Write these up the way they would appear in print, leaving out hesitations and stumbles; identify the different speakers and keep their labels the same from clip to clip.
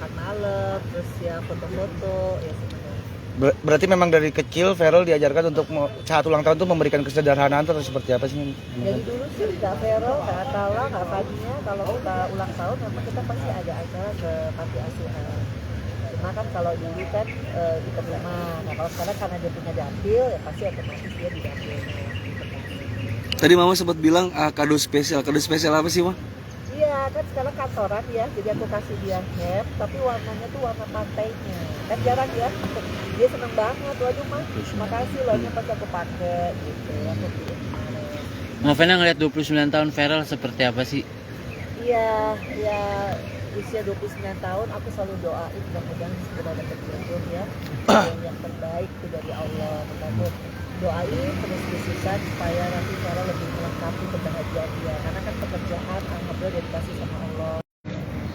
Speaker 1: makan malam, terus ya foto-foto ya sebenarnya.
Speaker 2: Berarti memang dari kecil Verel diajarkan untuk saat ulang tahun tuh memberikan kesederhanaan atau seperti apa sih?
Speaker 1: Dari dulu sih Kak Vero, Kak Atala, Kak Fadinya kalau kita ulang tahun memang kita pasti ada acara ke panti asuhan. Cuma kan kalau dulu kan di rumah, nah kalau sekarang karena dia punya dapil ya pasti otomatis dia di dapilnya.
Speaker 3: Tadi Mama sempat bilang kado spesial apa sih, Ma?
Speaker 1: Iya kan sekarang kantoran ya, jadi aku kasih dia hat, tapi warnanya tuh warna pantainya. Kan jarang ya, dia seneng banget. Waduh Mas, makasih loh, pas aku pakai gitu. Aku pilih kemarin.
Speaker 4: Novena ngeliat 29 tahun Verel seperti apa sih?
Speaker 1: Iya, ya usia 29 tahun aku selalu doain mudah-mudahan segera dapat jodoh ya. Yang terbaik itu dari Allah. Aku doain terus khususan supaya nanti Vera lebih melengkapi kebahagiaan dia. Karena kan pekerjaan alhamdulillah dia dikasih sama Allah.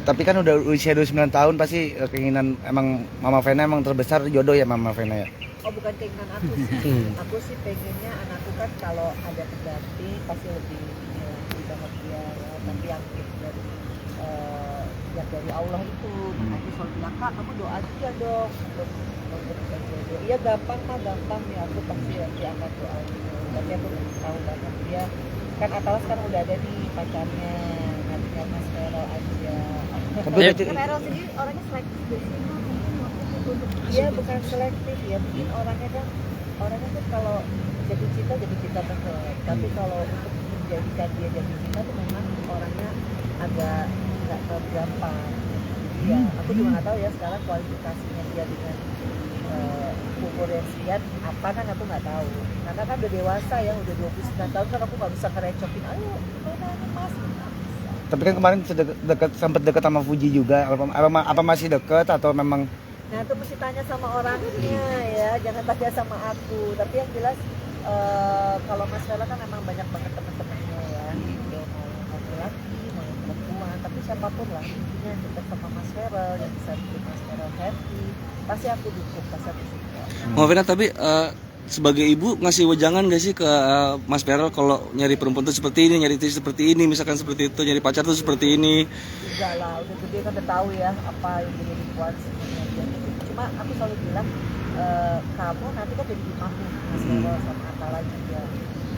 Speaker 2: Tapi kan udah usia 29 tahun pasti keinginan emang Mama Vena emang terbesar jodoh ya Mama Vena ya?
Speaker 1: Oh bukan keinginan aku sih. Aku sih pengennya anakku kan kalau ada pendamping pasti lebih bahagia ya. Tapi yang dari Allah itu, aku selalu bilang Kak kamu doa aja dong untuk jodoh. Iya gampang ya, aku pasti akan doain. Tapi aku tahu banget dia kan Atalas kan udah ada nih pacarnya, nantinya Mas Vero aja. Vero sendiri orangnya selektif sih. Dia bukan selektif ya, mungkin orangnya kan kalau jadi cinta bener. Tapi kalau untuk menjadikan dia jadi cinta tuh memang orangnya agak nggak terlalu gampang. Ya, aku juga nggak tahu ya sekarang kualifikasinya dia dengan umur yang sekian apa kan aku nggak tahu. Karena kan udah dewasa ya, udah 29 tahun kan aku nggak bisa ngerecokin. Ayo, gimana Mas?
Speaker 2: Tapi kan kemarin sempat dekat sama Fuji juga. Apa masih dekat atau memang?
Speaker 1: Nah itu mesti tanya sama orangnya ya, jangan tanya sama aku. Tapi yang jelas kalau Mas Vela kan memang banyak banget teman-temannya ya, gitu. Mau laki-laki, mau perempuan, tapi siapapun lah intinya dekat sama Mas Vela yang bisa bikin Mas Vela happy, pasti aku dukung, pasti aku support.
Speaker 3: Mama Vena tapi sebagai ibu ngasih wejangan gak sih ke Mas Verel kalau nyari perempuan tuh seperti ini, nyari istri seperti ini, misalkan seperti itu, nyari pacar tuh seperti ini?
Speaker 1: Enggak lah, udah gede kan udah tahu ya apa yang dia dibuat sebenarnya. Cuma aku selalu bilang kamu nanti kan jadi imam nih Mas Vero sama Atala juga.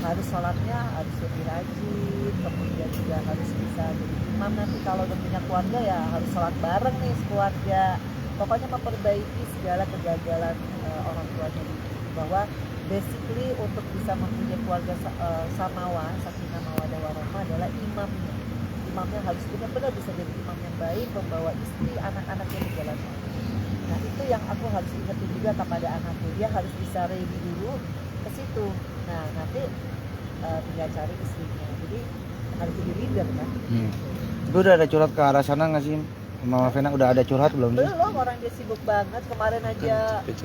Speaker 1: Harus sholatnya harus lebih rajin, kemudian juga harus bisa jadi imam nanti kalau udah punya keluarga ya harus sholat bareng nih sekeluarga. Pokoknya memperbaiki segala kegagalan orang tuanya bahwa basically untuk bisa mempunyai keluarga samawa, sakinah mawaddah warahmah adalah imamnya. Imamnya harus benar-benar bisa jadi imam yang baik, membawa istri, anak-anaknya di jalan Allah. Nah itu yang aku harus ingetin juga kepada anakku, dia harus bisa ready dulu ke situ. Nah nanti tinggal cari istrinya, jadi harus jadi leader kan.
Speaker 2: Tapi udah ada curhat ke arah sana nggak sih? Mama Vena udah ada curhat belum sih?
Speaker 1: Belum, orang dia sibuk banget. Kemarin aja habis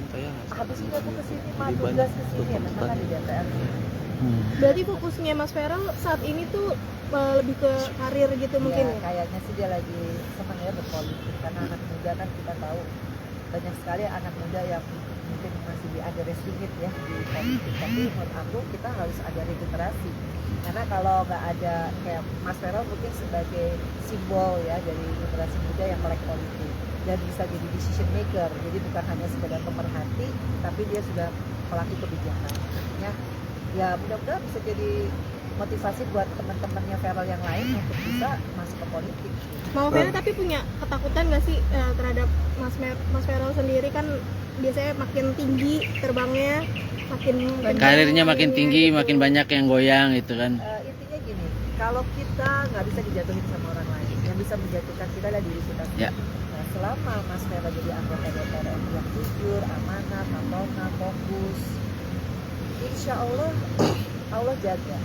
Speaker 1: ini aku kesini, tugas kesini ya, memang kan di DPR.
Speaker 5: Berarti fokusnya Mas Verel saat ini tuh lebih ke karir gitu mungkin ya?
Speaker 1: Kayaknya sih dia lagi senang ya berpolitik, karena anak muda kan kita tahu banyak sekali anak muda yang mungkin masih di underestimate ya di politik. Tapi menurut aku kita harus ada regenerasi, karena kalau nggak ada kayak Mas Verel mungkin sebagai simbol ya dari generasi muda yang melek politik dan bisa jadi decision maker, jadi bukan hanya sekedar pemerhati tapi dia sudah pelaku kebijakan. Ya mudah-mudahan bisa jadi motivasi buat teman-temannya Verel yang lain untuk bisa masuk ke politik.
Speaker 5: Mama Vena tapi punya ketakutan nggak sih terhadap Mas Verel sendiri kan biasanya makin tinggi terbangnya, makin
Speaker 4: Karirnya makin tinggi, makin banyak yang goyang gitu kan.
Speaker 1: Intinya gini, kalau kita nggak bisa dijatuhin sama orang lain, yang bisa menjatuhkan kita adalah diri kita sendiri.
Speaker 4: Ya.
Speaker 1: Nah, selama Mas Verel jadi anggota DPR RI yang jujur, amanah, amanah, fokus, insya Allah Allah jaga.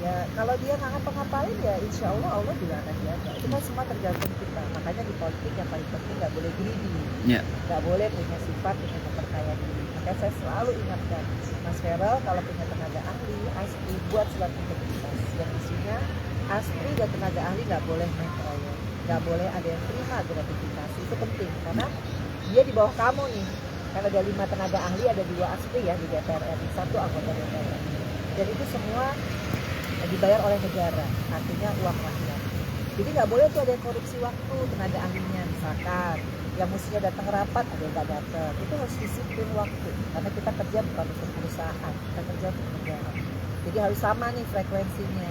Speaker 1: Ya kalau dia nggak ngapa-ngapain ya insya Allah Allah juga akan jaga. Itu kan semua tergantung kita. Makanya di politik yang paling penting nggak boleh greedy, nggak boleh punya sifat punya kepercayaan diri. Makanya saya selalu ingatkan Mas Verel kalau punya tenaga ahli, ASPRI buat surat integritas yang isinya ASPRI dan tenaga ahli nggak boleh main proyek, nggak boleh ada yang terima gratifikasi. Itu penting karena dia di bawah kamu nih. Karena ada 5 tenaga ahli, ada 2 ASPRI ya di DPR RI, 1 anggota DPR RI. Dan itu semua dibayar oleh negara, artinya uang rakyat. Jadi nggak boleh tuh ada korupsi waktu tenaga ahlinya misalkan. yang mestinya datang rapat ada yang nggak datang. Itu harus disiplin waktu karena kita kerja bukan untuk perusahaan, kita kerja untuk negara. Jadi harus sama nih frekuensinya,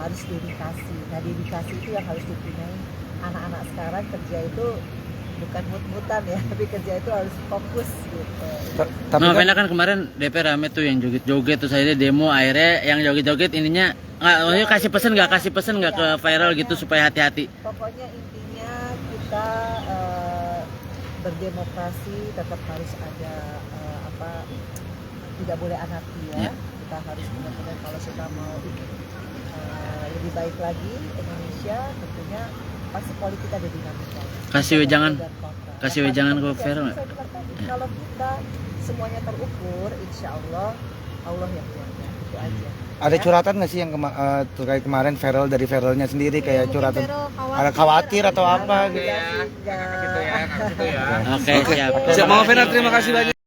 Speaker 1: harus dedikasi. Nah dedikasi itu yang harus dipunyai anak-anak sekarang. Kerja itu bukan mut-mutan ya, tapi kerja itu harus fokus gitu.
Speaker 2: Tapi
Speaker 4: Mama
Speaker 2: kan,
Speaker 4: Vena kan kemarin DP rame tuh yang joget-joget, terus akhirnya demo, akhirnya yang joget-joget ininya nggak, maksudnya kasih pesan nggak ke viral gitu supaya hati-hati.
Speaker 1: Pokoknya intinya kita berdemokrasi tetap harus ada tidak boleh anarki ya.
Speaker 4: Ya.
Speaker 1: Kita harus benar-benar kalau kita mau lebih baik lagi Indonesia, tentunya pasti politik ada dinamika.
Speaker 4: Kasih wejangan.
Speaker 1: Dan kontra.
Speaker 4: Kasih
Speaker 1: Nah,
Speaker 4: wejangan
Speaker 1: tapi
Speaker 4: ke
Speaker 1: ya,
Speaker 4: Vero
Speaker 1: saya
Speaker 4: nggak?
Speaker 1: bilang tadi,
Speaker 4: Ya.
Speaker 1: kalau kita semuanya terukur, insya Allah Allah yang jaga, itu aja.
Speaker 2: ada
Speaker 1: Ya.
Speaker 2: curhatan nggak sih yang terkait kemarin viral dari viralnya sendiri kayak
Speaker 5: Mungkin
Speaker 2: curhatan?
Speaker 5: Vero
Speaker 2: Ada khawatir atau apa gitu?
Speaker 1: Enggak sih, enggak.
Speaker 4: Oke, siap.
Speaker 3: Siap, Mama Vena, terima kasih banyak.